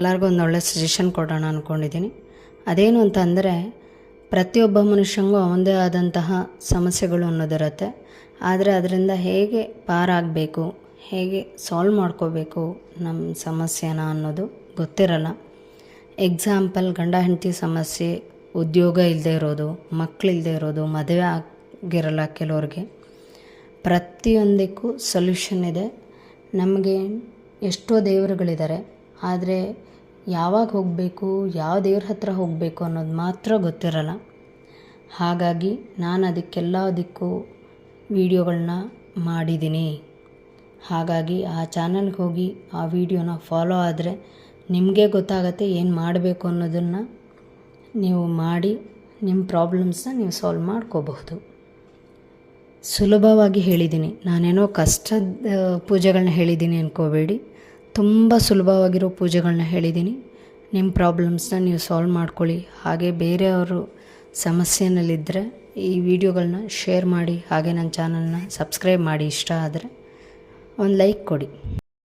ಎಲ್ಲರಿಗೂ ಒಂದು ಒಳ್ಳೆ ಸಜೆಷನ್ ಕೊಡೋಣ ಅಂದ್ಕೊಂಡಿದ್ದೀನಿ. ಅದೇನು ಅಂತ ಅಂದರೆ, ಪ್ರತಿಯೊಬ್ಬ ಮನುಷ್ಯನಿಗೂ ಅವನದೇ ಆದಂತಹ ಸಮಸ್ಯೆಗಳು ಅನ್ನೋದಿರುತ್ತೆ. ಆದರೆ ಅದರಿಂದ ಹೇಗೆ ಪಾರಾಗಬೇಕು, ಹೇಗೆ ಸಾಲ್ವ್ ಮಾಡ್ಕೋಬೇಕು ನಮ್ಮ ಸಮಸ್ಯೆನ ಅನ್ನೋದು ಗೊತ್ತಿರಲ್ಲ. ಎಕ್ಸಾಂಪಲ್, ಗಂಡ ಹೆಂಡತಿ ಸಮಸ್ಯೆ, ಉದ್ಯೋಗ ಇಲ್ಲದೆ ಇರೋದು, ಮಕ್ಕಳಿಲ್ಲದೆ ಇರೋದು, ಮದುವೆ ಆಗಿರಲ್ಲ ಕೆಲವ್ರಿಗೆ. ಪ್ರತಿಯೊಂದಕ್ಕೂ ಸೊಲ್ಯೂಷನ್ ಇದೆ. ನಮಗೆ ಎಷ್ಟೋ ದೇವರುಗಳಿದ್ದಾರೆ, ಆದರೆ ಯಾವಾಗ ಹೋಗಬೇಕು, ಯಾವ ದೇವ್ರ ಹತ್ರ ಹೋಗಬೇಕು ಅನ್ನೋದು ಮಾತ್ರ ಗೊತ್ತಿರಲ್ಲ. ಹಾಗಾಗಿ ನಾನು ಅದಕ್ಕೆಲ್ಲದಕ್ಕೂ ವಿಡಿಯೋಗಳನ್ನ ಮಾಡಿದ್ದೀನಿ. ಹಾಗಾಗಿ ಆ ಚಾನಲ್ಗೆ ಹೋಗಿ ಆ ವಿಡಿಯೋನ ಫಾಲೋ ಆದರೆ ನಿಮಗೆ ಗೊತ್ತಾಗತ್ತೆ ಏನು ಮಾಡಬೇಕು ಅನ್ನೋದನ್ನು ನೀವು ಮಾಡಿ ನಿಮ್ಮ ಪ್ರಾಬ್ಲಮ್ಸ್ನ ನೀವು ಸಾಲ್ವ್ ಮಾಡ್ಕೋಬಹುದು. ಸುಲಭವಾಗಿ ಹೇಳಿದ್ದೀನಿ, ನಾನೇನೋ ಕಷ್ಟದ ಪೂಜೆಗಳನ್ನ ಹೇಳಿದ್ದೀನಿ ಅಂದ್ಕೋಬೇಡಿ. ತುಂಬ ಸುಲಭವಾಗಿರೋ ಪೂಜೆಗಳನ್ನ ಹೇಳಿದ್ದೀನಿ. ನಿಮ್ಮ ಪ್ರಾಬ್ಲಮ್ಸ್ನ ನೀವು ಸಾಲ್ವ್ ಮಾಡ್ಕೊಳ್ಳಿ. ಹಾಗೆ ಬೇರೆಯವರು ಸಮಸ್ಯೆನಲ್ಲಿದ್ದರೆ ಈ ವಿಡಿಯೋಗಳನ್ನ ಶೇರ್ ಮಾಡಿ. ಹಾಗೆ ನನ್ನ ಚಾನಲ್ನ ಸಬ್ಸ್ಕ್ರೈಬ್ ಮಾಡಿ. ಇಷ್ಟ ಆದರೆ ಒಂದು ಲೈಕ್ ಕೊಡಿ.